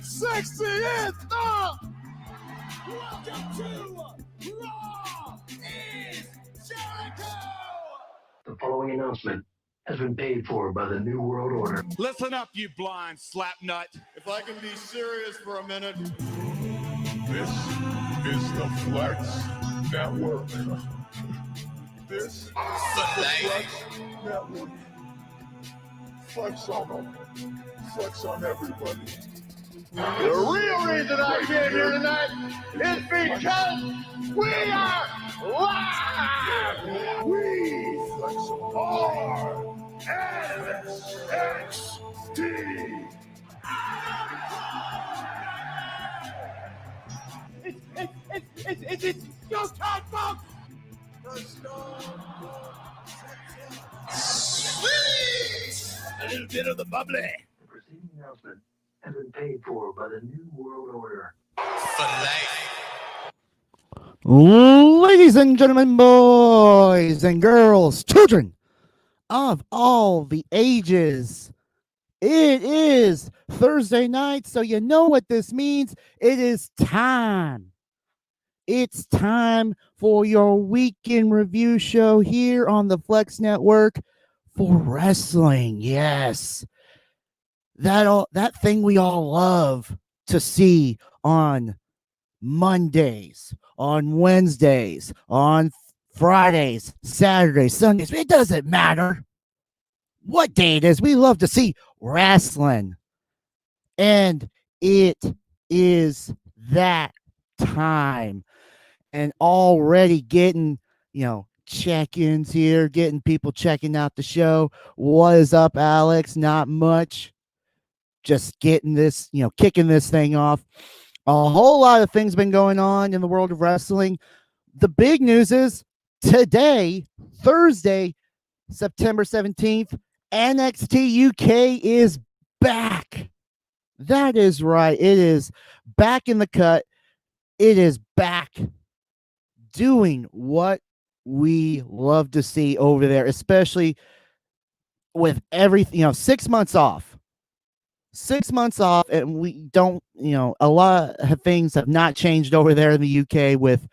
sexy is the... Welcome to Raw is Jericho! The following announcement has been paid for by the New World Order. Listen up, you blind slapnut. If I can be serious for a minute. This is the Flex Network. This is the Flex Network. Flex on them. Flex on everybody. The real reason I came here tonight is because we are live! We are NXT. It's go time, folks! Sweet! A little bit of the bubbly. The preceding announcement has been paid for by the New World Order. For life. Ladies and gentlemen, boys and girls, children of all the ages, it is Thursday night, so you know what this means. It is time. It's time for your weekend review show here on the Flex Network for wrestling. Yes, that thing we all love to see on Mondays, on Wednesdays, on Fridays, Saturdays, Sundays. It doesn't matter what day it is. We love to see wrestling. And it is that time. And already getting, check-ins here, getting people checking out the show. What is up, Alex? Not much. Just getting this, kicking this thing off. A whole lot of things been going on in the world of wrestling. The big news is today, Thursday, September 17th, NXT UK is back. That is right. It is back in the cut. It is back doing what we love to see over there, especially with everything, 6 months off. 6 months off, and we don't, a lot of things have not changed over there in the UK with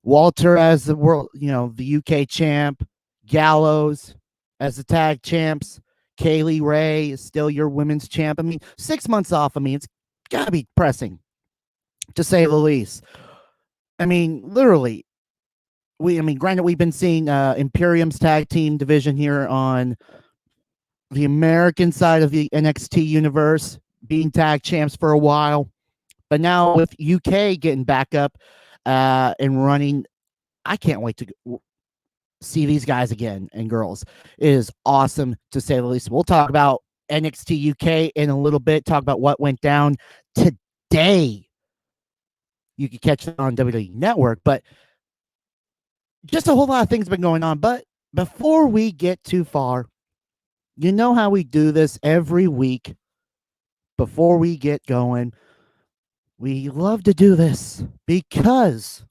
Walter as the world, the UK champ, Gallows as the tag champs, Kaylee Ray is still your women's champ. 6 months off, it's got to be pressing, to say the least. Literally, granted, we've been seeing Imperium's tag team division here on the American side of the NXT universe being tag champs for a while, but now with UK getting back up and running, I can't wait to see these guys again and girls. It is awesome, to say the least. We'll talk about NXT UK in a little bit, talk about what went down today. You can catch it on WWE Network, but just a whole lot of things been going on. But before we get too far, you know how we do this every week. Before we get going, we love to do this because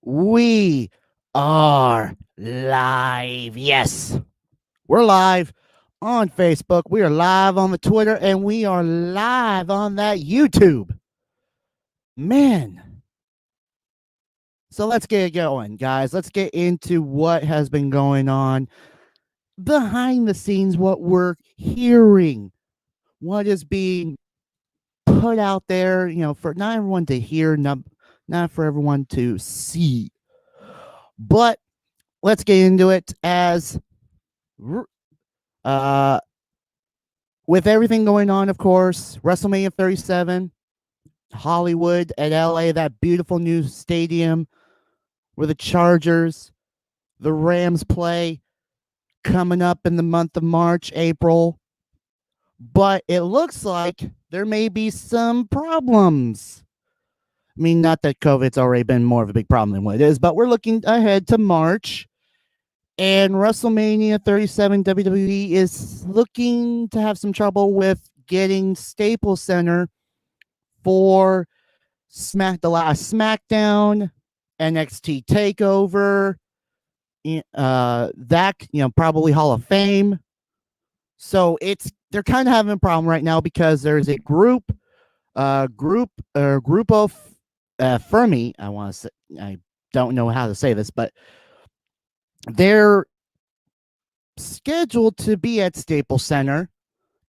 we are live. Yes, we're live on Facebook. We are live on the Twitter, and we are live on that YouTube. Man. So let's get going, guys. Let's get into what has been going on behind the scenes, what we're hearing, what is being put out there, for not everyone to hear, not for everyone to see. But let's get into it as with everything going on, of course, WrestleMania 37, Hollywood at LA, that beautiful new stadium where the Chargers, the Rams play, coming up in the month of March, April. But it looks like there may be some problems. Not that COVID's already been more of a big problem than what it is, but we're looking ahead to March. And WrestleMania 37 WWE is looking to have some trouble with getting Staples Center for the last SmackDown, NXT TakeOver, that, probably Hall of Fame. So they're kind of having a problem right now because there's a group of Fermi. I want to say, I don't know how to say this, but they're scheduled to be at Staples Center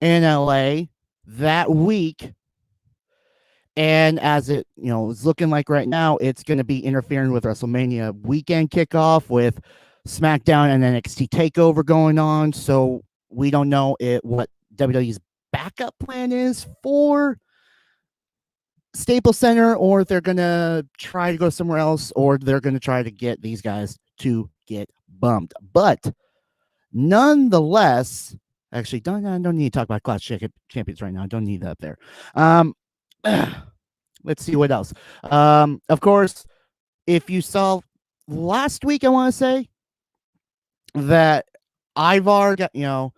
in LA that week. And as it is looking like right now, it's going to be interfering with WrestleMania weekend kickoff with SmackDown and NXT Takeover going on. So we don't know what WWE's backup plan is for Staples Center, or if they're going to try to go somewhere else, or they're going to try to get these guys to get bumped. But nonetheless, actually, I don't need to talk about Clash Champions right now. I don't need that up there. Let's see what else. Of course, if you saw last week, I want to say that Ivar got, it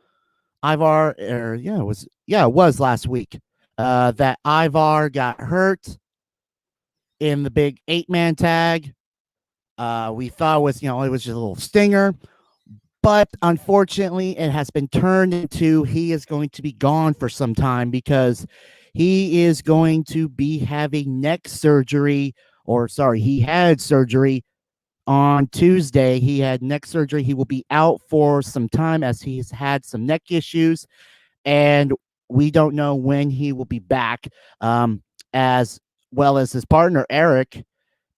was last week. That Ivar got hurt in the big 8-man tag. We thought it was just a little stinger, but unfortunately, it has been turned into he is going to be gone for some time because he is going to be having neck surgery, he had surgery on Tuesday. He had neck surgery. He will be out for some time as he's had some neck issues, and we don't know when he will be back, as well as his partner, Eric.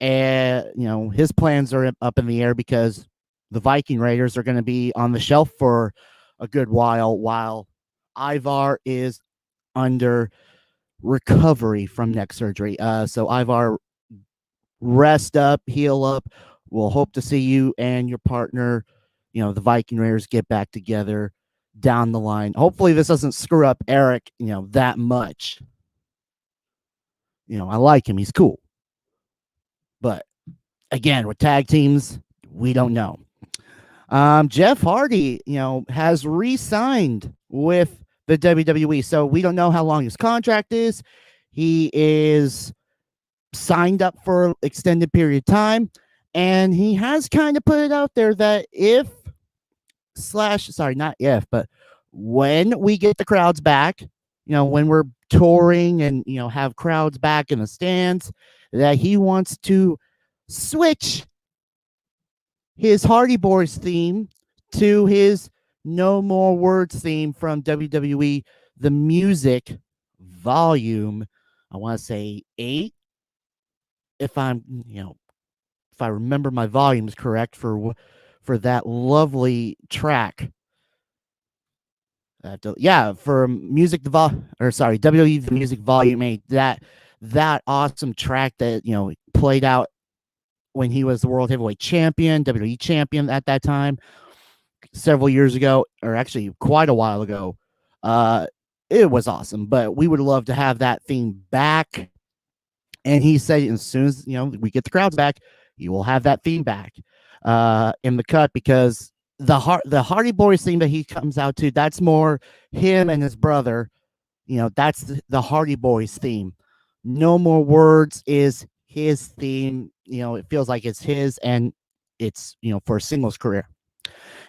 And, his plans are up in the air because the Viking Raiders are going to be on the shelf for a good while Ivar is under recovery from neck surgery. So Ivar, rest up, heal up. We'll hope to see you and your partner, the Viking Raiders, get back together down the line. Hopefully this doesn't screw up Eric, that much. I like him. He's cool. But again, with tag teams, we don't know. Jeff Hardy, has re-signed with the WWE. So we don't know how long his contract is. He is signed up for an extended period of time. And he has kind of put it out there that but when we get the crowds back, when we're touring and, have crowds back in the stands, that he wants to switch his Hardy Boys theme to his No More Words theme from WWE, the music volume, I want to say 8, if I remember my volumes correct for that lovely track. For music WWE the music volume 8, that awesome track that played out when he was the World Heavyweight Champion, WWE Champion at that time, several years ago, or actually quite a while ago. It was awesome, but we would love to have that theme back. And he said, as soon as we get the crowds back, you will have that theme back in the cut, because the Hardy Boys theme that he comes out to, that's more him and his brother. That's the Hardy Boys theme. No More Words is his theme. It feels like it's his, and it's for a singles career.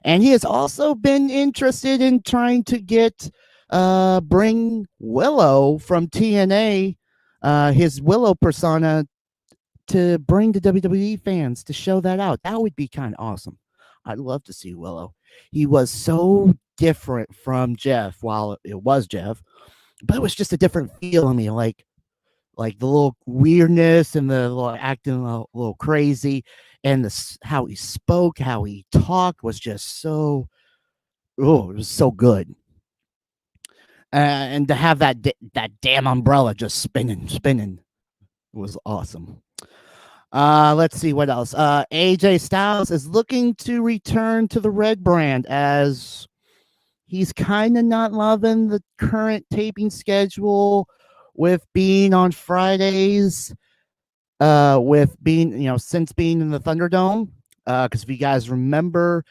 And he has also been interested in trying to bring Willow from TNA, his Willow persona, to bring to WWE fans, to show that out. That would be kind of awesome. I'd love to see Willow. He was so different from Jeff, while it was Jeff, but it was just a different feel on me, like the little weirdness and the little acting a little crazy, and how he spoke, how he talked was just so, it was so good. And to have that damn umbrella just spinning was awesome. Let's see what else. AJ Styles is looking to return to the Red brand, as he's kind of not loving the current taping schedule with being on Fridays, with being, since being in the Thunderdome. Because if you guys remember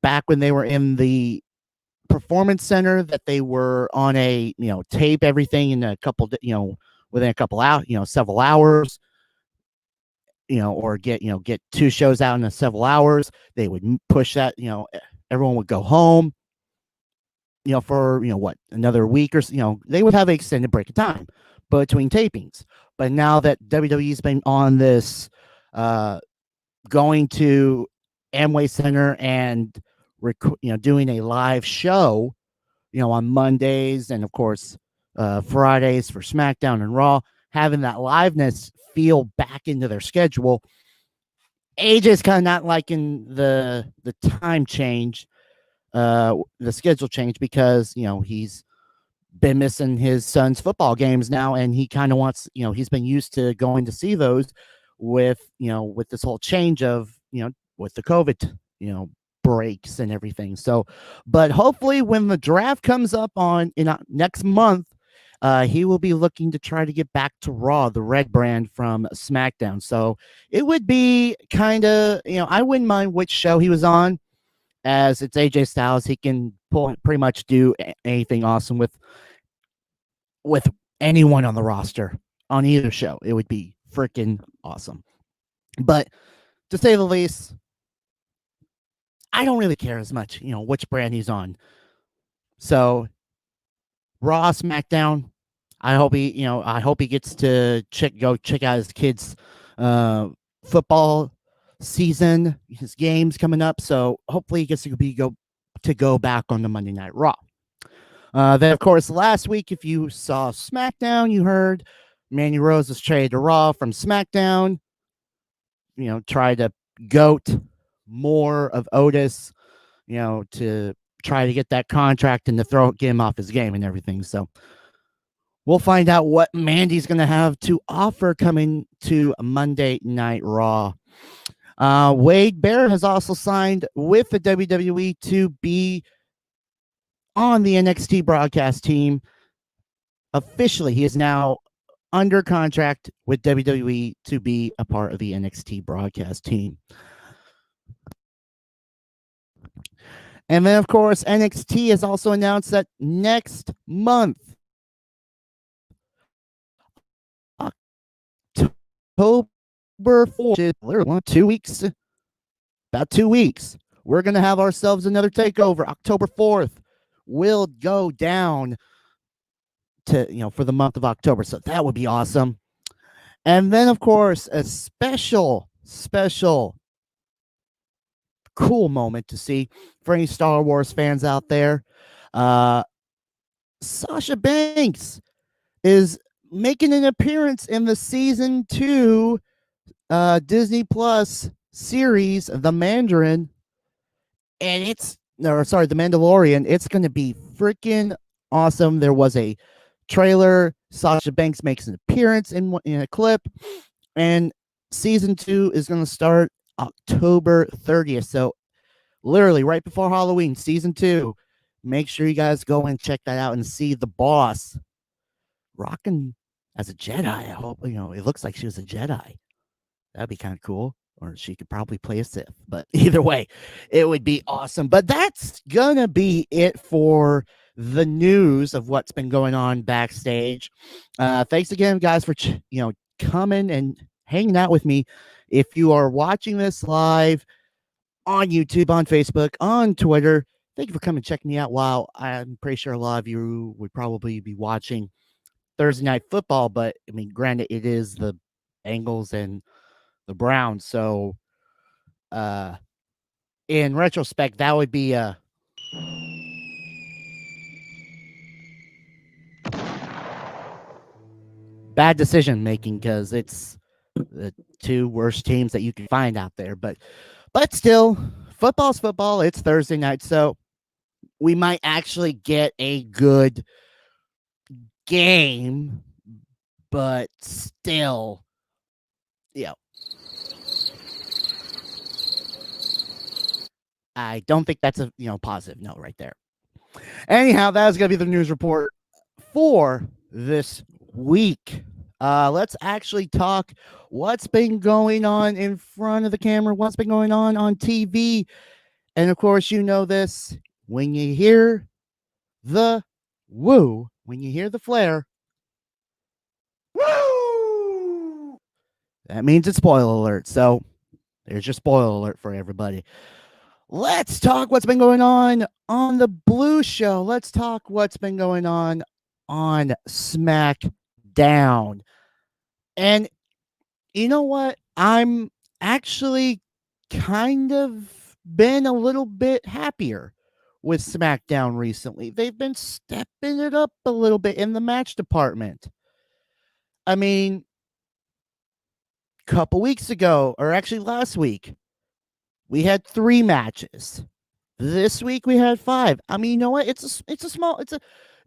back when they were in the Performance Center, that they were on a, tape everything in a couple, within a couple out, several hours, or get 2 shows out in several hours. They would push that, everyone would go home. for what, another week or they would have an extended break of time between tapings. But now that WWE's been on this, going to Amway Center and doing a live show, on Mondays and of course Fridays for SmackDown and Raw, having that liveness feel back into their schedule. AJ's kind of not liking the time change, the schedule change, because he's been missing his son's football games now, and he kind of wants, he's been used to going to see those with with this whole change of with the COVID breaks and everything. So, but hopefully when the draft comes up in next month, he will be looking to try to get back to Raw, the red brand from SmackDown. So it would be kind of, I wouldn't mind which show he was on, as it's AJ Styles. He can pretty much do anything awesome with anyone on the roster on either show. It would be freaking awesome. But to say the least, I don't really care as much, which brand he's on. So Raw, SmackDown, I hope he gets to go check out his kids' football season, his games coming up. So hopefully he gets to go back on the Monday Night Raw. Then of course last week, if you saw SmackDown, you heard Mandy Rose was traded to Raw from SmackDown. Try to goat more of Otis, to try to get that contract and to get him off his game and everything. So we'll find out what Mandy's going to have to offer coming to Monday Night Raw. Wade Barrett has also signed with the WWE to be on the NXT broadcast team. Officially, he is now under contract with WWE to be a part of the NXT broadcast team. And then, of course, NXT has also announced that next month, October 4th, 2 weeks, about 2 weeks, we're going to have ourselves another takeover. October 4th will go down to, for the month of October. So that would be awesome. And then, of course, a special cool moment to see for any Star Wars fans out there. Sasha Banks is making an appearance in the season 2 Disney Plus series, The Mandarin, and The Mandalorian. It's going to be freaking awesome. There was a trailer. Sasha Banks makes an appearance in a clip, and season 2 is going to start October 30th. So literally right before Halloween, season 2. Make sure you guys go and check that out and see the boss rocking as a Jedi. I hope, it looks like she was a Jedi. That'd be kind of cool. Or she could probably play a Sith. But either way, it would be awesome. But that's gonna be it for the news of what's been going on backstage. Thanks again, guys, for coming and hanging out with me. If you are watching this live on YouTube, on Facebook, on Twitter, thank you for coming and checking me out. While I'm pretty sure a lot of you would probably be watching Thursday Night Football, but I mean, granted, it is the Bengals and the Browns. So, in retrospect, that would be a bad decision making, because it's the 2 worst teams that you can find out there. But still, football's football. It's Thursday night, so we might actually get a good game, but still, I don't think that's a positive note right there. Anyhow, that is going to be the news report for this week. Let's actually talk what's been going on in front of the camera, what's been going on TV. And of course, this, when you hear the woo, when you hear the flare, woo, that means it's spoiler alert. So there's your spoiler alert for everybody. Let's talk what's been going on the Blue Show. Let's talk what's been going on SmackDown. And you know what? I'm actually kind of been a little bit happier with SmackDown recently. They've been stepping it up a little bit in the match department. I mean, a couple weeks ago, or actually last week, we had 3 matches. This week we had 5. I mean, you know what? It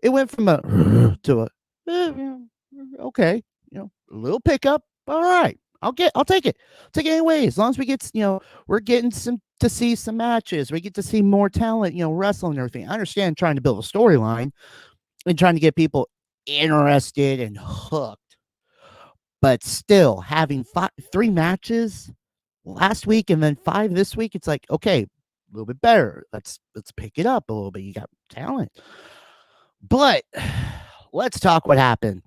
went from a to a okay, a little pickup. All right. I'll take it. Take it anyway. As long as we get, we're getting to see some matches. We get to see more talent, wrestling and everything. I understand trying to build a storyline and trying to get people interested and hooked. But still, having 3 matches last week and then 5 this week, it's like, okay, a little bit better. Let's pick it up a little bit. You got talent. But let's talk what happened.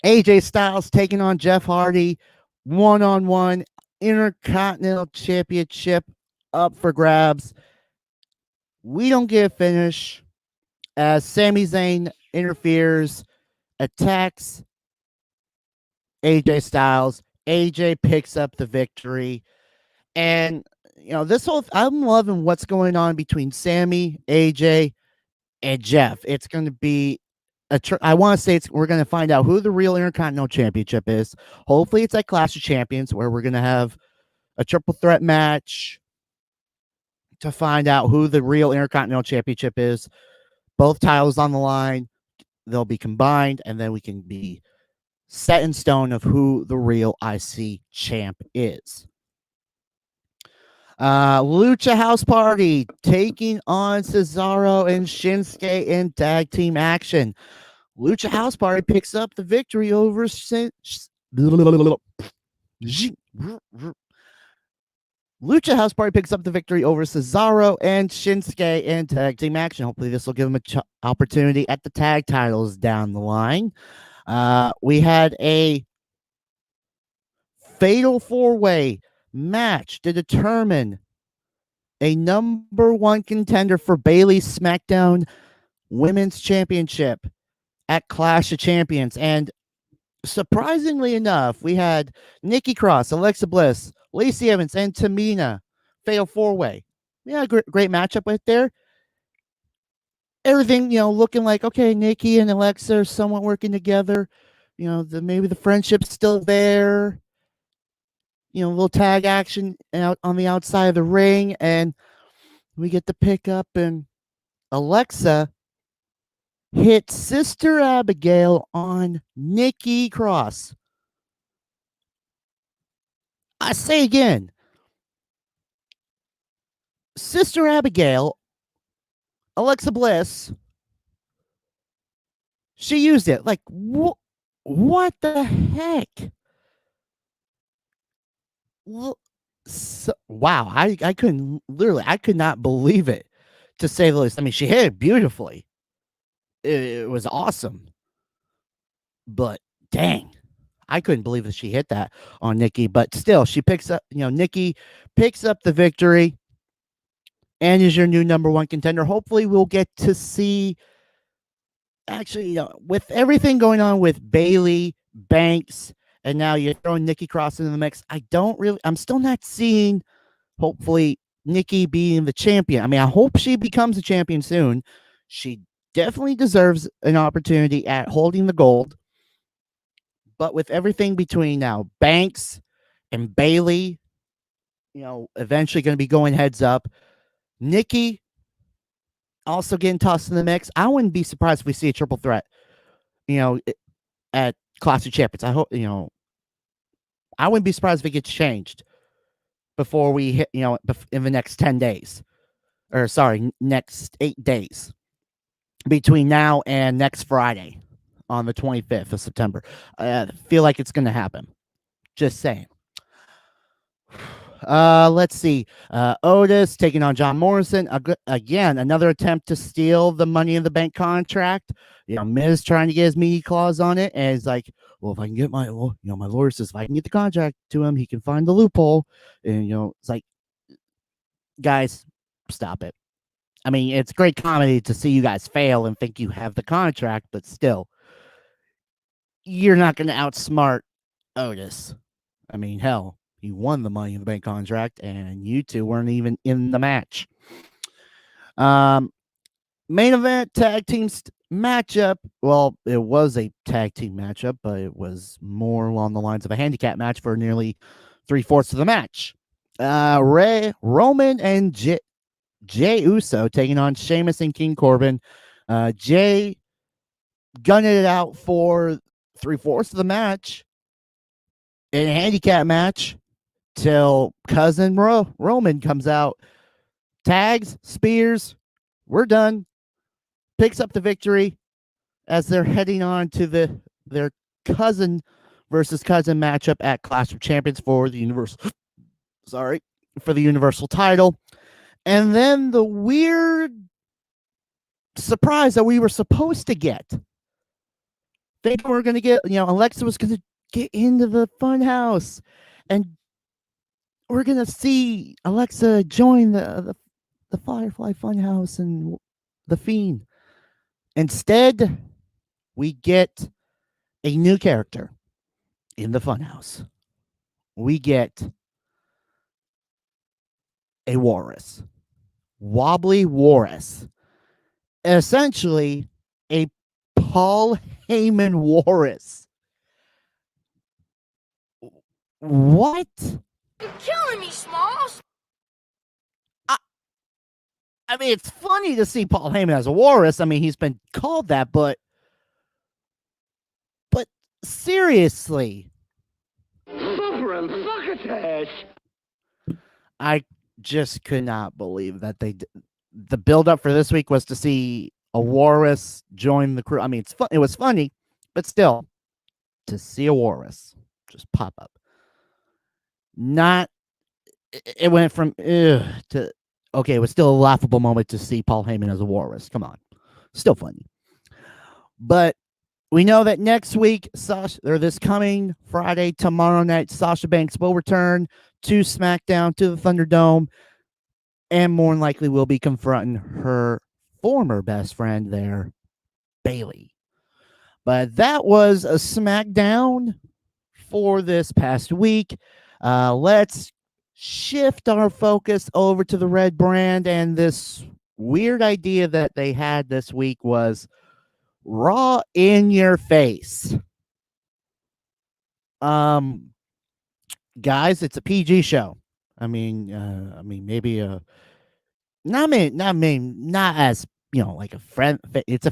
AJ Styles taking on Jeff Hardy, 1-on-1 Intercontinental Championship up for grabs. We don't get a finish as Sami Zayn interferes, attacks AJ Styles. AJ picks up the victory. And, I'm loving what's going on between Sami, AJ, and Jeff. It's going to be I want to say we're going to find out who the real Intercontinental Championship is. Hopefully it's at Clash of Champions where we're going to have a triple threat match to find out who the real Intercontinental Championship is. Both titles on the line. They'll be combined, and then we can be set in stone of who the real IC champ is. Lucha House Party taking on Cesaro and Shinsuke in tag team action. Lucha House Party picks up the victory over Lucha House Party picks up the victory over Cesaro and Shinsuke in tag team action. Hopefully this will give them an opportunity at the tag titles down the line. We had a fatal 4-way match to determine a number 1 contender for Bayley's SmackDown Women's Championship at Clash of Champions. And surprisingly enough, we had Nikki Cross, Alexa Bliss, Lacey Evans, and Tamina fatal 4-way. Yeah, great matchup right there. Everything, looking like, okay, Nikki and Alexa are somewhat working together. Maybe the friendship's still there. A little tag action out on the outside of the ring, and we get the pickup, and Alexa hit Sister Abigail on Nikki Cross. I say again, Sister Abigail, Alexa Bliss, she used it. Like, what the heck? Wow, I could not believe it, to say the least. I mean, she hit it beautifully. It was awesome. But dang, I couldn't believe that she hit that on Nikki. But still, she picks up, Nikki picks up the victory and is your new number 1 contender. Hopefully we'll get to see, actually, with everything going on with Bayley, Banks, and now you're throwing Nikki Cross into the mix. I'm still not seeing, hopefully, Nikki being the champion. I mean, I hope she becomes a champion soon. She definitely deserves an opportunity at holding the gold. But with everything between now Banks and Bayley, eventually going to be going heads up. Nikki also getting tossed in the mix. I wouldn't be surprised if we see a triple threat, at Clash of Champions. I hope, I wouldn't be surprised if it gets changed before we hit, in the next 10 days. Or sorry, next 8 days. Between now and next Friday on the 25th of September. I feel like it's going to happen. Just saying. Let's see. Otis taking on John Morrison. Again, another attempt to steal the Money in the Bank contract. Miz trying to get his meaty claws on it. And it's like, well, if I can get my lawyer says if I can get the contract to him, he can find the loophole. And, it's like, Guys, stop it. I mean, it's great comedy to see you guys fail and think you have the contract, but still, you're not going to outsmart Otis. I mean, hell, he won the Money in the Bank contract, and you two weren't even in the match. Main event tag team matchup. Well, it was a tag team matchup, but it was more along the lines of a handicap match for nearly 3/4 of the match. Roman and Jay Uso taking on Sheamus and King Corbin. Jay gunning it out for 3/4 of the match in a handicap match till cousin Roman comes out, tags, spears, we're done, picks up the victory as they're heading on to their cousin versus cousin matchup at Clash of Champions for the Universal title. And then the weird surprise that we were supposed to get. Think we were going to get, Alexa was going to get into the funhouse and we're going to see Alexa join the Firefly Funhouse and the Fiend. Instead, we get a new character in the Funhouse. We get a walrus. Wobbly walrus. Essentially, a Paul Heyman walrus. What? You're killing me, Smalls. I mean, it's funny to see Paul Heyman as a walrus. I mean, he's been called that, but seriously, Suffering succotash. I just could not believe that the build-up for this week was to see a walrus join the crew. I mean, it was funny, but still, to see a walrus just pop up. It went from to okay, it was still a laughable moment to see Paul Heyman as a walrus. Come on. Still funny. But we know that next week, this coming Friday, tomorrow night, Sasha Banks will return to SmackDown, to the Thunderdome, and more than likely will be confronting her former best friend there, Bayley. But that was a SmackDown for this past week. Let's shift our focus over to the Red Brand, and this weird idea that they had this week was Raw in your face. Guys, it's a PG show. I mean, maybe not as like a friend. It's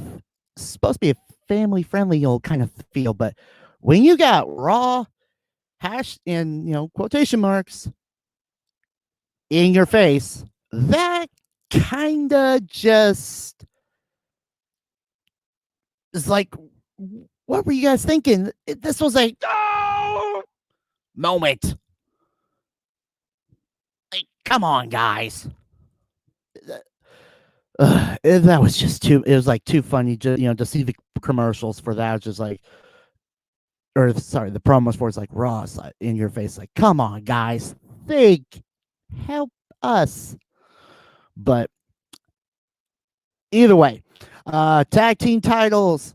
supposed to be a family friendly kind of feel, but when you got Raw in quotation marks in your face, that kind of just is like, what were you guys thinking? This was a moment. Like, come on, guys. That was just too. It was like too funny. Just to see the commercials for that. It was just like, the promos for it's like Raw in your face. Like, come on, guys, help us. But either way, tag team champs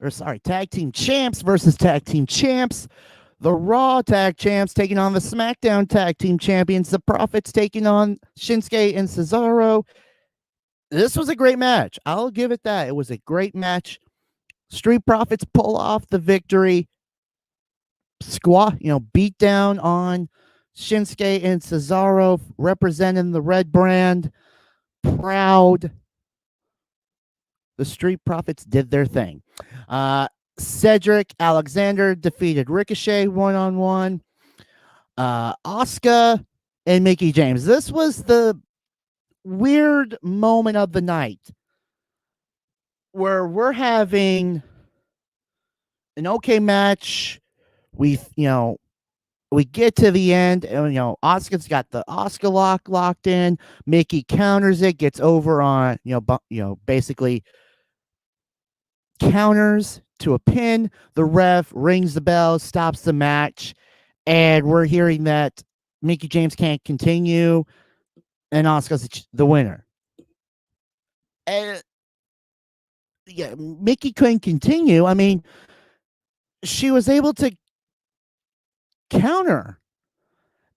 versus tag team champs. The Raw tag champs taking on the SmackDown tag team champions. The Profits taking on Shinsuke and Cesaro. This was a great match. I'll give it that. It was a great match. Street Profits pull off the victory. Beat down on Shinsuke and Cesaro, representing the Red Brand. Proud. The Street Profits did their thing. Cedric Alexander defeated Ricochet 1-on-1. Asuka and Mickie James. This was the weird moment of the night where we're having an okay match. We get to the end, and Asuka's got the Asuka lock locked in. Mickie counters it, gets over on basically counters to a pin. The ref rings the bell, stops the match, and we're hearing that Mickie James can't continue. and Asuka's the winner. And yeah, Mickey couldn't continue. I mean, she was able to counter.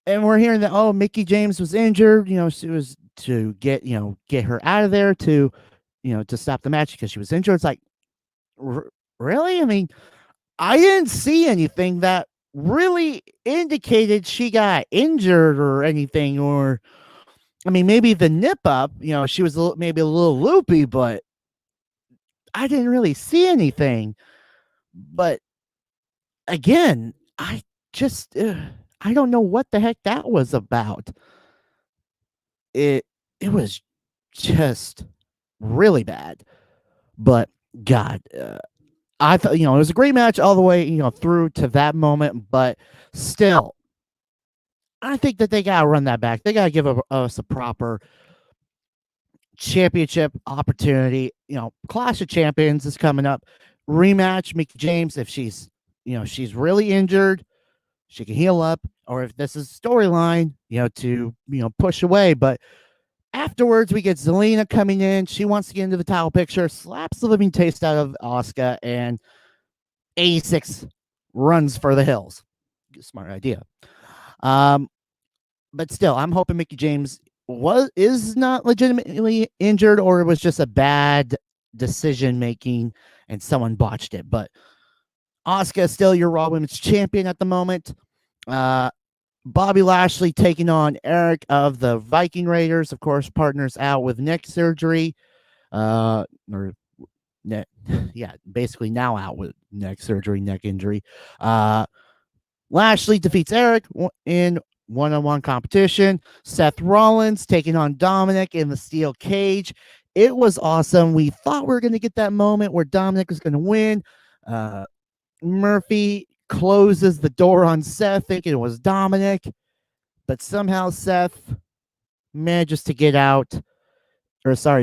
And we're hearing that, oh, Mickey James was injured. She was to get her out of there to stop the match because she was injured. It's like, really? I mean, I didn't see anything that really indicated she got injured or anything. Or, I mean, maybe the nip up, she was maybe a little loopy, but I didn't really see anything. But again, I just, I don't know what the heck that was about. It was just really bad. But God, I thought it was a great match all the way through to that moment. But still, I think that they gotta run that back. They gotta give us a proper championship opportunity. Clash of Champions is coming up. Rematch Mickey James if she's really injured, she can heal up, or if this is storyline, to push away. But afterwards, we get Zelina coming in. She wants to get into the title picture, slaps the living taste out of Asuka, and 86 runs for the hills. Smart idea. But still, I'm hoping Mickey James is not legitimately injured, or it was just a bad decision making and someone botched it. But Asuka is still your Raw Women's Champion at the moment. Bobby Lashley taking on Eric of the Viking Raiders, of course, partners out with neck surgery. Basically now out with neck surgery, neck injury. Lashley defeats Eric in one-on-one competition. Seth Rollins taking on Dominic in the steel cage. It was awesome. We thought we were going to get that moment where Dominic was going to win. Murphy closes the door on Seth, thinking it was Dominic, but somehow Seth manages to get out,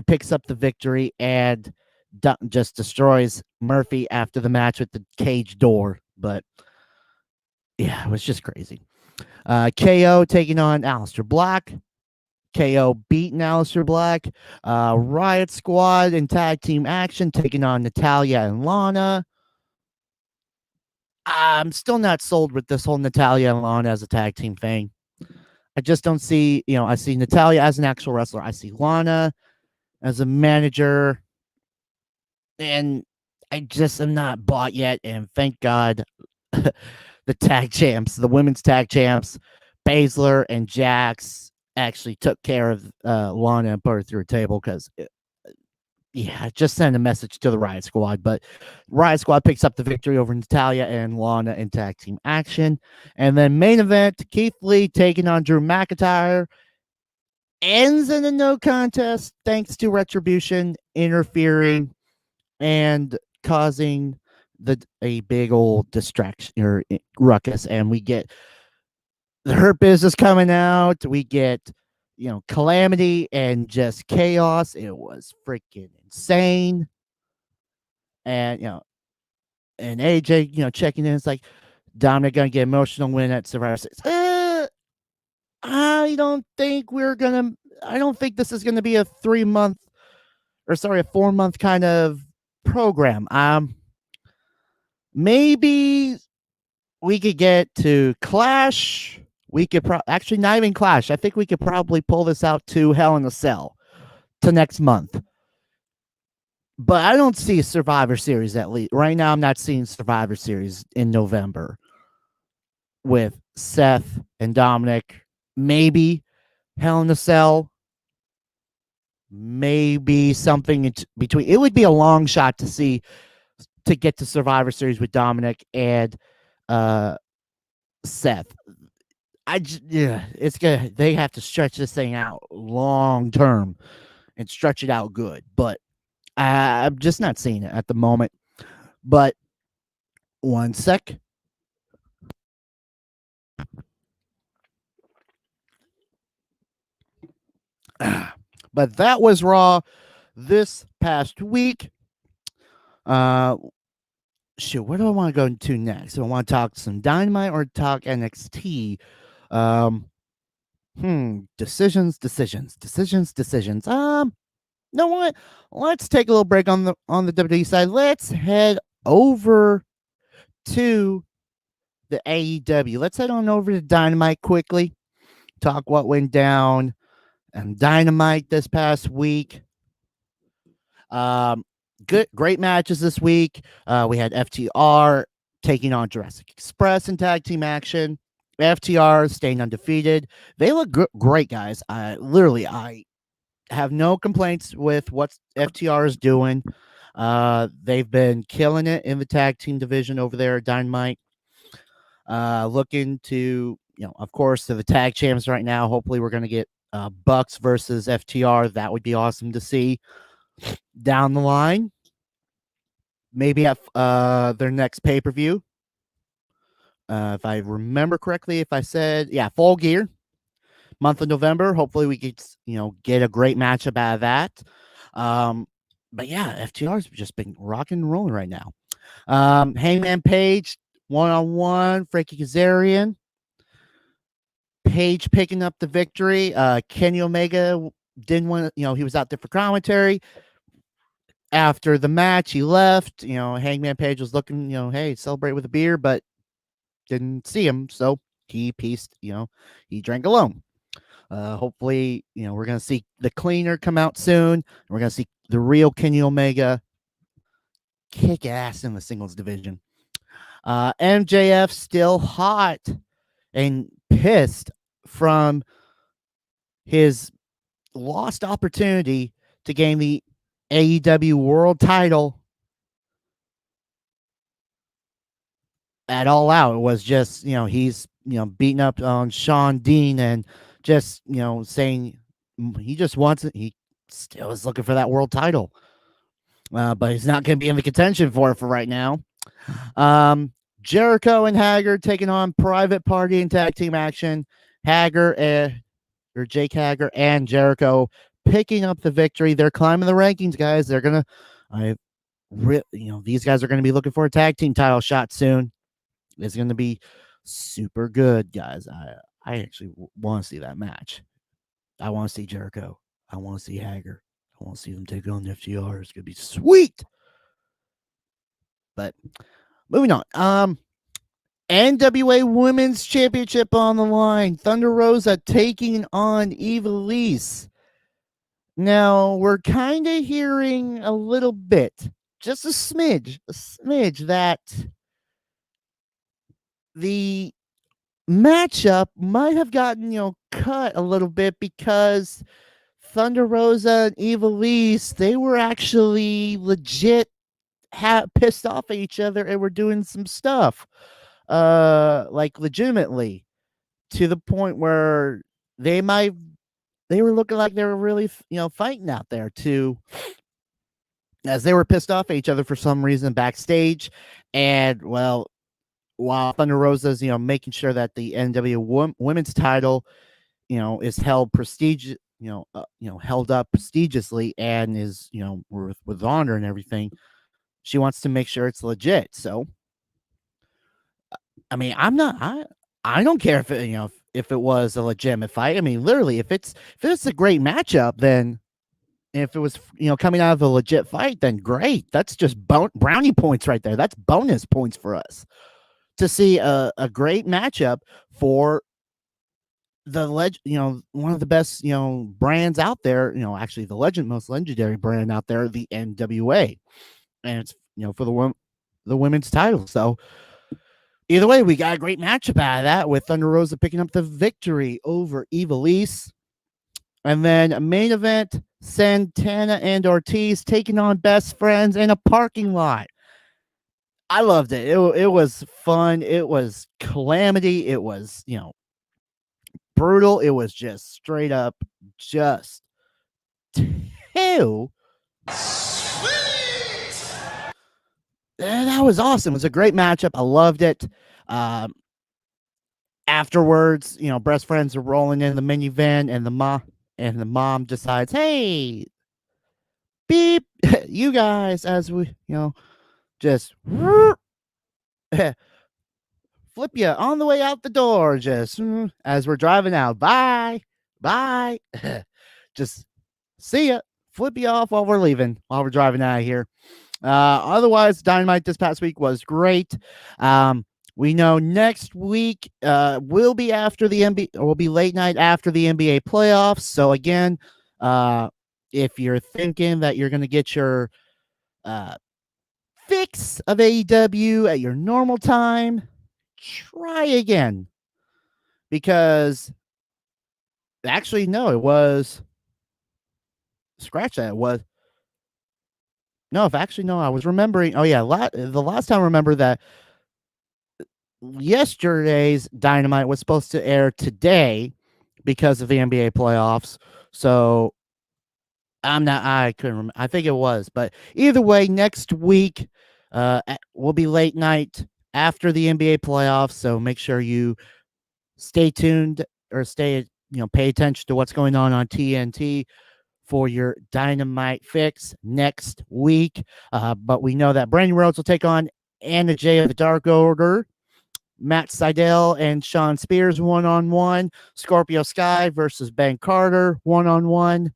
picks up the victory and just destroys Murphy after the match with the cage door. But yeah, it was just crazy. KO taking on Aleister Black. KO beating Aleister Black. Riot Squad and tag team action taking on Natalya and Lana. I'm still not sold with this whole Natalya and Lana as a tag team thing. I just don't see, I see Natalya as an actual wrestler. I see Lana as a manager. And I just am not bought yet. And thank God the tag champs, the women's tag champs, Baszler and Jax actually took care of Lana and put her through a table because just send a message to the Riot Squad. But Riot Squad picks up the victory over Natalya and Lana in tag team action. And then main event, Keith Lee taking on Drew McIntyre. Ends in a no contest thanks to Retribution interfering and causing a big old distraction or ruckus. And we get the Hurt Business coming out. We get Calamity and just chaos. It was freaking insane. And and AJ checking in. It's like, Dominic gonna get emotional win at Survivor Series. I don't think this is gonna be a 4-month kind of program. Maybe we could get to Clash. We could actually not even Clash. I think we could probably pull this out to Hell in a Cell to next month. But I don't see Survivor Series at least. Right now, I'm not seeing Survivor Series in November with Seth and Dominic. Maybe Hell in a Cell. Maybe something in between. It would be a long shot to get to Survivor Series with Dominic and Seth. It's good. They have to stretch this thing out long term and stretch it out good. But I'm just not seeing it at the moment. But one sec. But that was Raw this past week. Where do I want to go into next? Do I want to talk some Dynamite or talk NXT? Decisions. You know what? Let's take a little break on the WWE side. Let's head over to the AEW. Let's head on over to Dynamite quickly. Talk what went down and Dynamite this past week. Great matches this week. We had FTR taking on Jurassic Express in tag team action. FTR staying undefeated. They look great, guys. I have no complaints with what FTR is doing. They've been killing it in the tag team division over there at Dynamite. Looking to, of course, to the tag champs right now. Hopefully, we're going to get Bucks versus FTR. That would be awesome to see down the line. Maybe at their next pay-per-view. If I remember correctly, if I said, Full Gear, month of November. Hopefully we could, get a great matchup out of that. But yeah, FTR's just been rocking and rolling right now. Hangman Page, one-on-one, Frankie Kazarian. Page picking up the victory. Kenny Omega didn't want to, he was out there for commentary. After the match, he left. Hangman Page was looking, hey, celebrate with a beer, but didn't see him, so he pieced, he drank alone. Hopefully, we're gonna see the cleaner come out soon. We're gonna see the real Kenny Omega kick ass in the singles division. MJF still hot and pissed from his lost opportunity to gain the AEW World Title at All Out. It was just, he's, beating up on Sean Dean and just, saying he just wants it. He still is looking for that world title. But he's not going to be in the contention for it for right now. Jericho and Hager taking on Private Party in tag team action. Jake Hager and Jericho picking up the victory. They're climbing the rankings, guys. They're going to, these guys are going to be looking for a tag team title shot soon. It's going to be super good, guys. I actually want to see that match. I want to see Jericho. I want to see Hager. I want to see them take on the FTR. It's going to be sweet. But moving on. NWA Women's Championship on the line. Thunder Rosa taking on Ivelisse. Now, we're kind of hearing a little bit, just a smidge that the matchup might have gotten, cut a little bit because Thunder Rosa and Ivelisse, they were actually legit pissed off at each other and were doing some stuff, like legitimately, to the point where they were looking like they were really, fighting out there too, as they were pissed off at each other for some reason backstage. And well, while Thunder Rosa's, making sure that the NWA women's title, is held held up prestigiously and is, with honor and everything, she wants to make sure it's legit. So, I mean, I don't care if it, if it was a legitimate fight. I mean, literally, if it's a great matchup, then if it was, coming out of a legit fight, then great. That's just brownie points right there. That's bonus points for us to see a great matchup for the one of the best, brands out there, actually the most legendary brand out there, the NWA. And it's, for the women's title. So either way, we got a great matchup out of that with Thunder Rosa picking up the victory over Ivelisse. And then a main event, Santana and Ortiz taking on Best Friends in a parking lot. I loved it. It was fun. It was calamity. It was, brutal. It was just straight up just too sweet. That was awesome. It was a great matchup. I loved it. Afterwards, Best Friends are rolling in the minivan, and the mom decides, hey, beep, you guys, as we, just flip you on the way out the door, just as we're driving out. Bye. Bye. Just see ya. Flip you off while we're leaving, while we're driving out of here. Otherwise, Dynamite this past week was great. We know next week will be after the NBA, will be late night after the NBA playoffs. So again, if you're thinking that you're going to get your fix of AEW at your normal time, try again. Because actually, no, it was scratch that. It was no, if actually no, I was remembering. Oh yeah, the last time I remember that yesterday's Dynamite was supposed to air today because of the NBA playoffs. So I couldn't remember. I think it was, but either way, next week will be late night after the NBA playoffs. So make sure you stay tuned or pay attention to what's going on TNT for your Dynamite fix next week. But we know that Brandon Rhodes will take on Anna Jay of the Dark Order, Matt Sydal and Sean Spears 1-on-1, Scorpio Sky versus Ben Carter 1-on-1.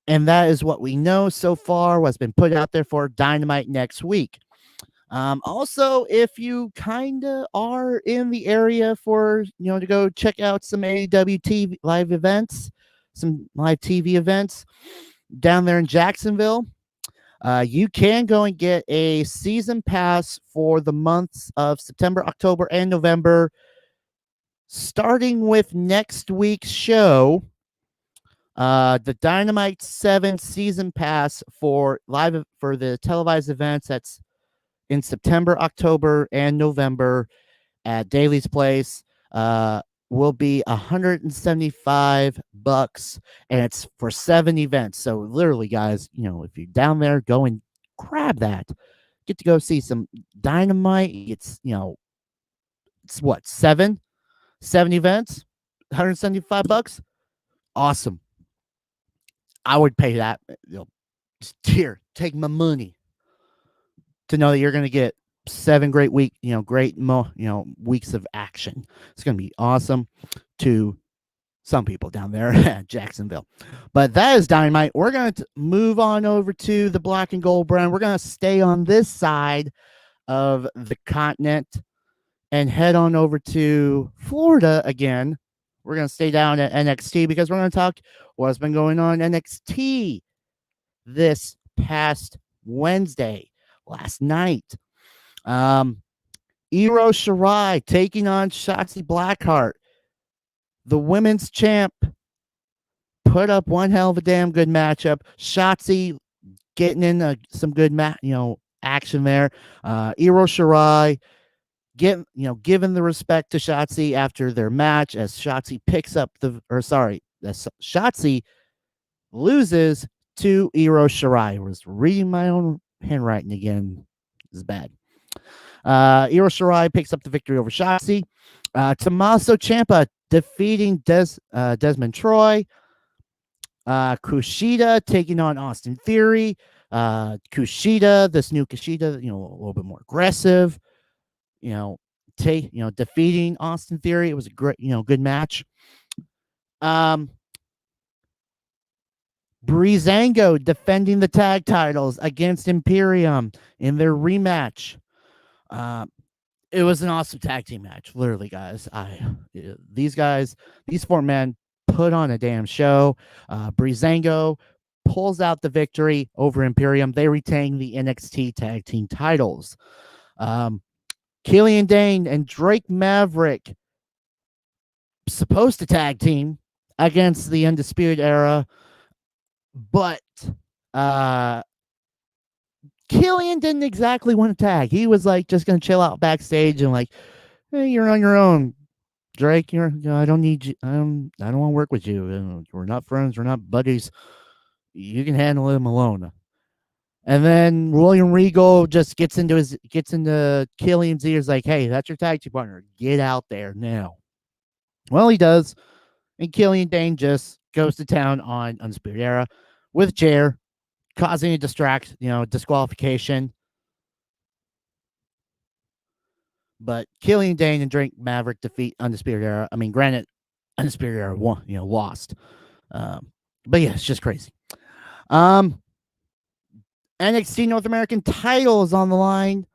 And that is what we know so far, what's been put out there for Dynamite next week. Also, if you kind of are in the area for, to go check out some AEW TV live events, some live TV events down there in Jacksonville, you can go and get a season pass for the months of September, October, and November, starting with next week's show. The Dynamite 7 season pass for the televised events that's in September, October, and November at Daly's Place will be $175, and it's for 7 events. So literally, guys, if you're down there, go and grab that. Get to go see some Dynamite. It's what, 7 events, $175. Awesome. I would pay that. Here, take my money to know that you're going to get 7 great weeks of action. It's going to be awesome to some people down there at Jacksonville. But that is Dynamite. We're going to move on over to the Black and Gold brand. We're going to stay on this side of the continent and head on over to Florida again. We're going to stay down at NXT because we're going to talk what's been going on NXT this past Wednesday, last night. Io Shirai taking on Shotzi Blackheart. The women's champ put up one hell of a damn good matchup. Shotzi getting in some good action there. Io Shirai giving the respect to Shotzi after their match as Shotzi Shotzi loses to Io Shirai. I was reading my own handwriting again. This is bad. Io Shirai picks up the victory over Shotzi. Tommaso Ciampa defeating Desmond Troy. Kushida taking on Austin Theory. Kushida, this new Kushida, a little bit more aggressive. Defeating Austin Theory. It was a great, good match. Breezango defending the tag titles against Imperium in their rematch. It was an awesome tag team match, literally, guys. These 4 men put on a damn show. Breezango pulls out the victory over Imperium. They retain the NXT tag team titles. Killian Dane and Drake Maverick supposed to tag team against the Undisputed Era, but Killian didn't exactly want to tag. He was just going to chill out backstage and hey, you're on your own, Drake. I don't need you. I don't want to work with you. We're not friends. We're not buddies. You can handle him alone. And then William Regal just gets into Killian's ears hey, that's your tag team partner. Get out there now. Well, he does. And Killian Dane just goes to town on Undisputed Era with Jer, causing a disqualification. But Killian Dane and Drake Maverick defeat Undisputed Era. I mean, granted, Undisputed Era won, lost. But yeah, it's just crazy. NXT North American title is on the line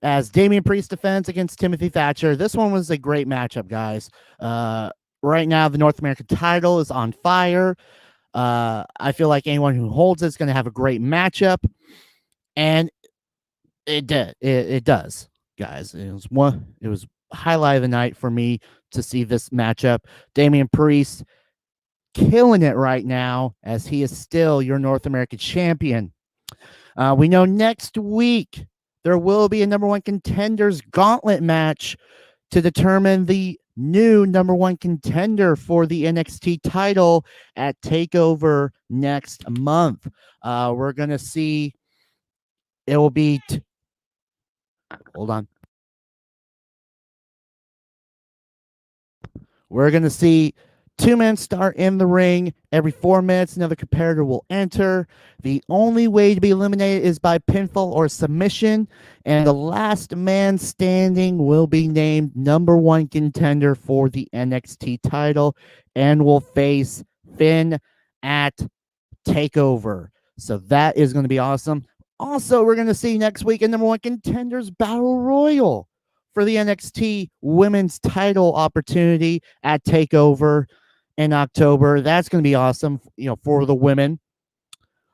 as Damian Priest defends against Timothy Thatcher. This one was a great matchup, guys. Right now, the North American title is on fire. I feel like anyone who holds it is going to have a great matchup, and it did. It does, guys. It was highlight of the night for me to see this matchup. Damian Priest killing it right now as he is still your North American champion. We know next week there will be a number one contenders gauntlet match to determine the new number one contender for the NXT title at TakeOver next month. We're going to see, it will be, hold on. We're going to see 2 men start in the ring. Every 4 minutes, another competitor will enter. The only way to be eliminated is by pinfall or submission, and the last man standing will be named number one contender for the NXT title and will face Finn at TakeOver. So that is going to be awesome. Also, we're going to see next week a number one contenders battle royal for the NXT women's title opportunity at TakeOver in October. That's going to be awesome, for the women.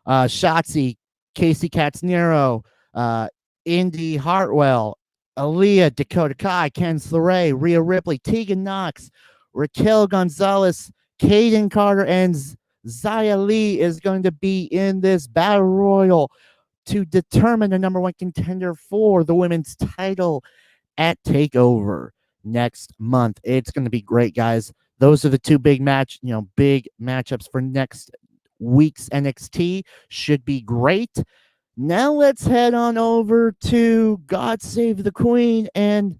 Shotzi, Casey Catanzaro, Indy Hartwell, Aaliyah, Dakota Kai, Ken Slare, Rhea Ripley, Tegan Knox, Raquel Gonzalez, Kaden Carter, and Zia Lee is going to be in this battle royal to determine the number one contender for the women's title at TakeOver next month. It's going to be great, guys. Those are the two big matchups for next week's NXT. Should be great. Now let's head on over to God Save the Queen and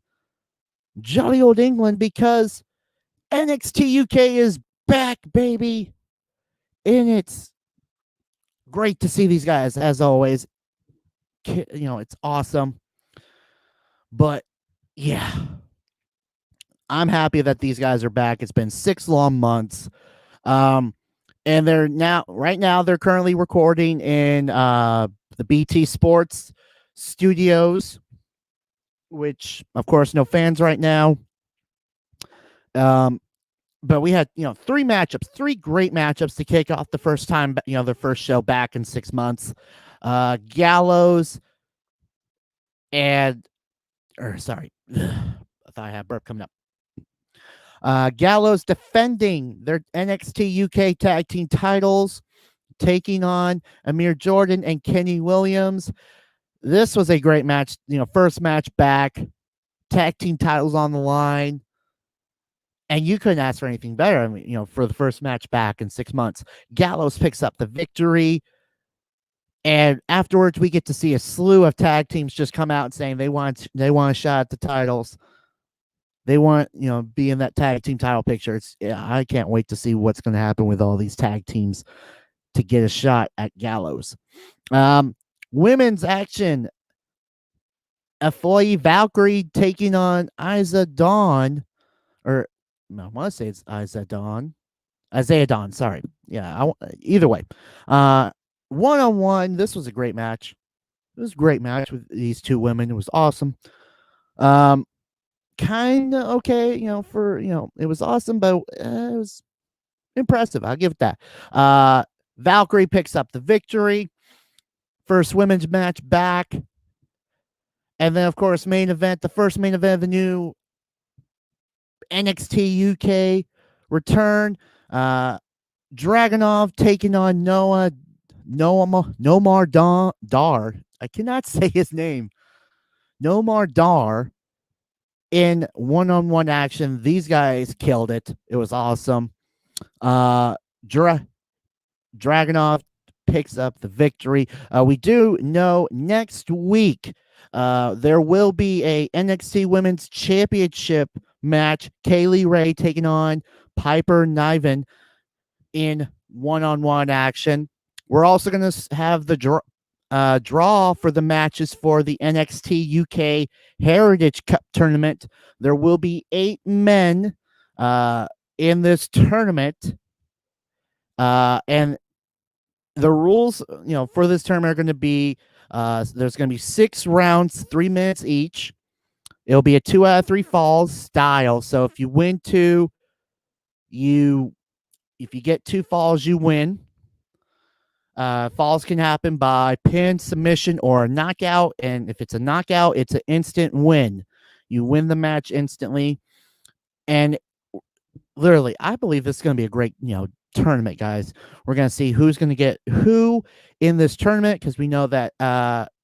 jolly old England, because NXT UK is back, baby. And it's great to see these guys, as always. It's awesome. But yeah, I'm happy that these guys are back. It's been 6 long months. And they're right now, they're currently recording in the BT Sports studios, which, of course, no fans right now. But we had, 3 great matchups to kick off the first time, their first show back in 6 months. Gallows and, sorry, I thought I had a burp coming up. Gallows defending their NXT UK tag team titles, taking on Amir Jordan and Kenny Williams. This was a great match, first match back, tag team titles on the line. And you couldn't ask for anything better. I mean, for the first match back in 6 months. Gallows picks up the victory. And afterwards, we get to see a slew of tag teams just come out and saying they want a shot at the titles. They want, be in that tag team title picture. I can't wait to see what's going to happen with all these tag teams to get a shot at Gallows. Women's action. Afoy Valkyrie taking on Isaiah Dawn. Or, I want to say it's Isaiah Dawn, sorry. Yeah, either way. One-on-one, this was a great match. It was a great match with these two women. It was awesome. Kind of okay, it was awesome, but it was impressive. I'll give it that. Valkyrie picks up the victory. First women's match back. And then, of course, the first main event of the new NXT UK return. Dragunov taking on Nomar Dar. I cannot say his name. Nomar Dar in one-on-one action. These guys killed it. It was awesome. Dragunov picks up the victory. We do know next week there will be a NXT Women's Championship match. Kaylee Ray taking on Piper Niven in one-on-one action. We're also going to have the draw for the matches for the NXT UK Heritage Cup tournament. There will be 8 men in this tournament. And the rules, for this tournament are going to be there's going to be 6 rounds, 3 minutes each. It'll be a 2 out of 3 falls style. So if you win 2, if you get 2 falls, you win. Falls can happen by pin, submission, or a knockout. And if it's a knockout, it's an instant win. You win the match instantly. And literally, I believe this is going to be a great, tournament, guys. We're going to see who's going to get who in this tournament, because we know that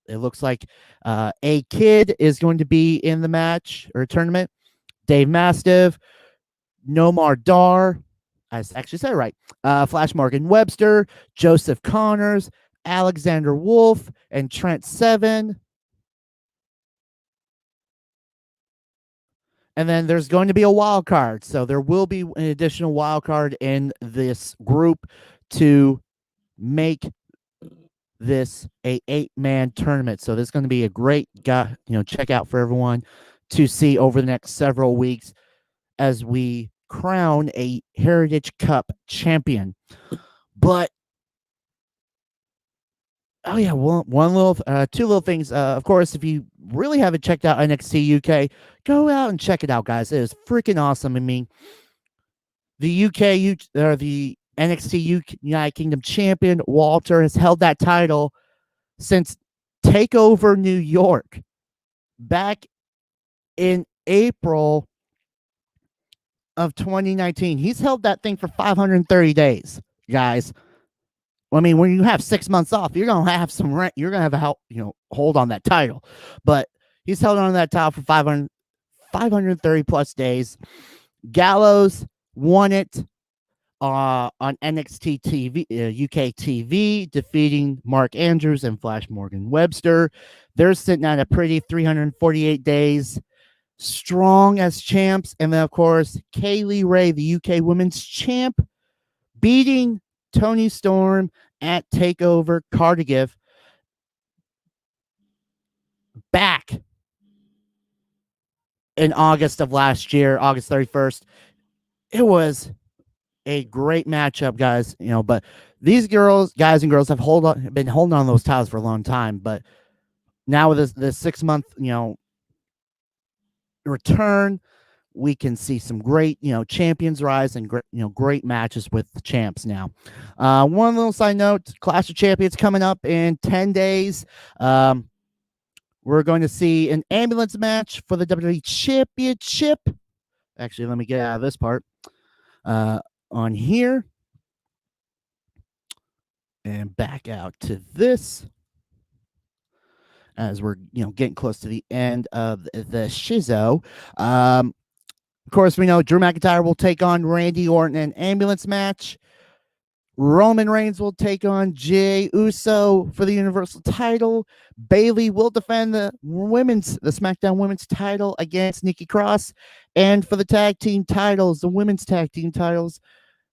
it looks like a kid is going to be in the match or tournament. Dave Mastiff, Nomar Dar, I actually said it right. Flash Morgan Webster, Joseph Connors, Alexander Wolf, and Trent Seven. And then there's going to be a wild card. So there will be an additional wild card in this group to make this a 8-man tournament. So this is going to be a great check out for everyone to see over the next several weeks as we crown a Heritage Cup champion. But oh yeah, two little things. Of course, if you really haven't checked out NXT UK, go out and check it out, guys. It is freaking awesome. I mean, the the NXT United Kingdom champion Walter has held that title since Takeover New York back in April of 2019. He's held that thing for 530 days, guys. I mean, when you have 6 months off, you're gonna have some rent. You're gonna have a hold on that title. But he's held on that title for 530 plus days. Gallows won it on NXT TV, UK TV, defeating Mark Andrews and Flash Morgan Webster. They're sitting at a pretty 348 days strong as champs. And then, of course, Kaylee Ray, the UK Women's Champ, beating Toni Storm at TakeOver Cardiff back in August of last year, August 31st. It was a great matchup, guys. But these guys and girls have been holding on those titles for a long time. But now with this 6 month, return, we can see some great, champions rise and great, great matches with the champs now. One little side note, Clash of Champions coming up in 10 days. We're going to see an ambulance match for the WWE Championship. Actually, let me get out of this part. On here. And back out to this. As we're, getting close to the end of the shizo. Of course, we know Drew McIntyre will take on Randy Orton in an ambulance match. Roman Reigns will take on Jey Uso for the Universal title. Bayley will defend the SmackDown Women's title against Nikki Cross. And for the tag team titles, the women's tag team titles,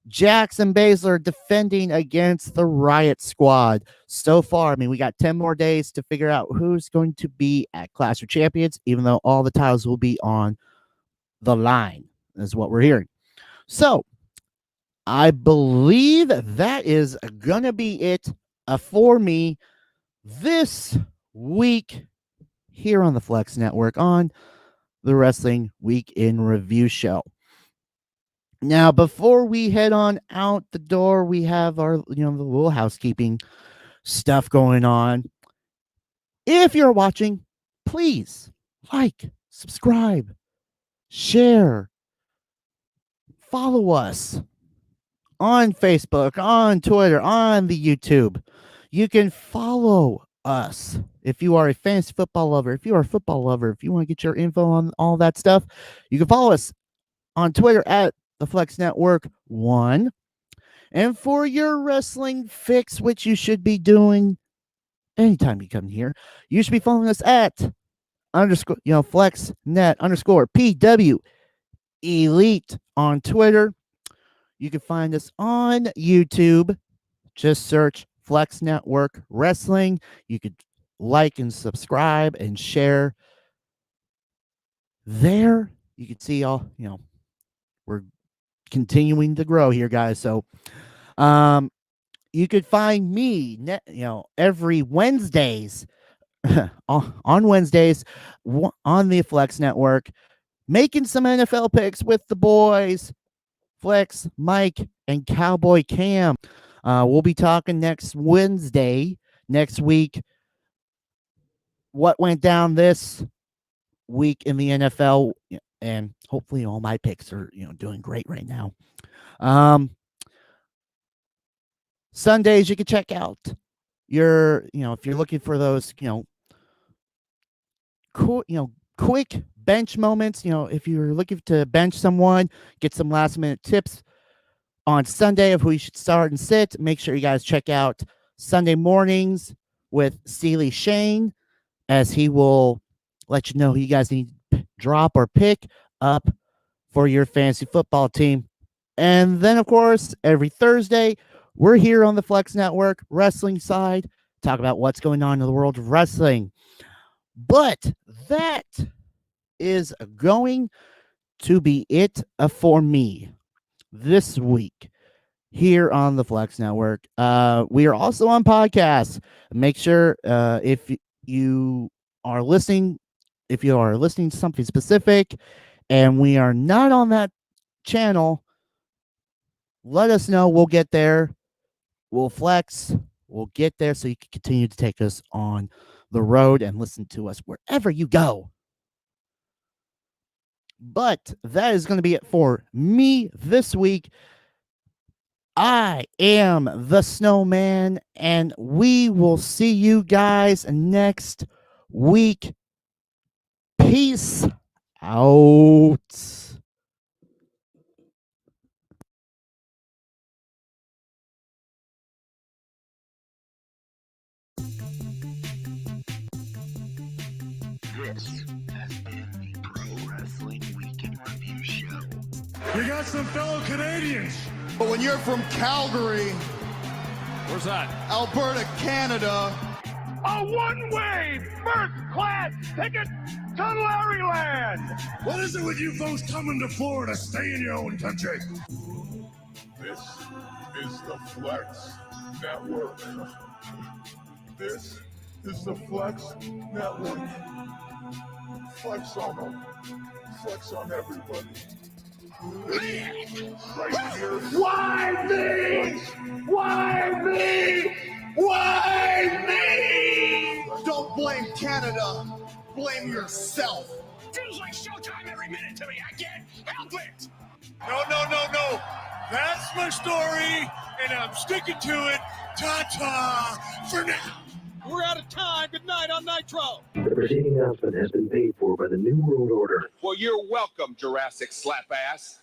Jax and Baszler defending against the Riot Squad. So far, I mean, we got 10 more days to figure out who's going to be at Clash of Champions, even though all the titles will be on the line, is what we're hearing. So, I believe that is going to be it for me this week here on the Flex Network on the Wrestling Week in Review show. Now, before we head on out the door, we have our, the little housekeeping stuff going on. If you're watching, please like, subscribe, share, follow us on Facebook, on Twitter, on the YouTube. You can follow us if you are a fantasy football lover. If you are a football lover, if you want to get your info on all that stuff, you can follow us on Twitter at the Flex Network 1. And for your wrestling fix, which you should be doing anytime you come here, you should be following us at FlexNet_PW Elite on Twitter. You can find us on YouTube. Just search Flex Network Wrestling. You could like and subscribe and share there. You can see all, we're continuing to grow here, guys. So, you could find me, every Wednesdays on Wednesdays on the Flex Network, making some NFL picks with the boys, Flex, Mike, and Cowboy Cam. We'll be talking next week, what went down this week in the NFL, and hopefully all my picks are, doing great right now. Sundays you can check out if you're looking for those, cool, quick bench moments, if you're looking to bench someone, get some last minute tips on Sunday of who you should start and sit, make sure you guys check out Sunday mornings with Sealy Shane, as he will let you know who you guys need to drop or pick up for your fantasy football team. And then, of course, every Thursday, we're here on the Flex Network wrestling side, talk about what's going on in the world of wrestling. But that is going to be it for me this week here on the Flex Network. We are also on podcasts. Make sure if you are listening to something specific and we are not on that channel, let us know. We'll get there. We'll flex. We'll get there so you can continue to take us on the road and listen to us wherever you go. But that is going to be it for me this week. I am the SnowMan, and we will see you guys next week. Peace out. This has been the Pro Wrestling Weekend Review Show. We got some fellow Canadians. But when you're from Calgary, Where's that? Alberta, Canada, A one-way first-class ticket to Larryland. What is it with you folks coming to Florida? Stay in your own country. This is the Flex Network. This is the Flex Network. Flex on them. Flex on everybody. Right here. Why me? Why me? Why me? don't blame Canada, blame yourself. Feels like showtime every minute to me. I can't help it. No. That's my story, and I'm sticking to it. Ta-ta for now. We're out of time. Good night on Nitro. The preceding announcement has been paid for by the New World Order. Well, you're welcome, Jurassic Slap Ass.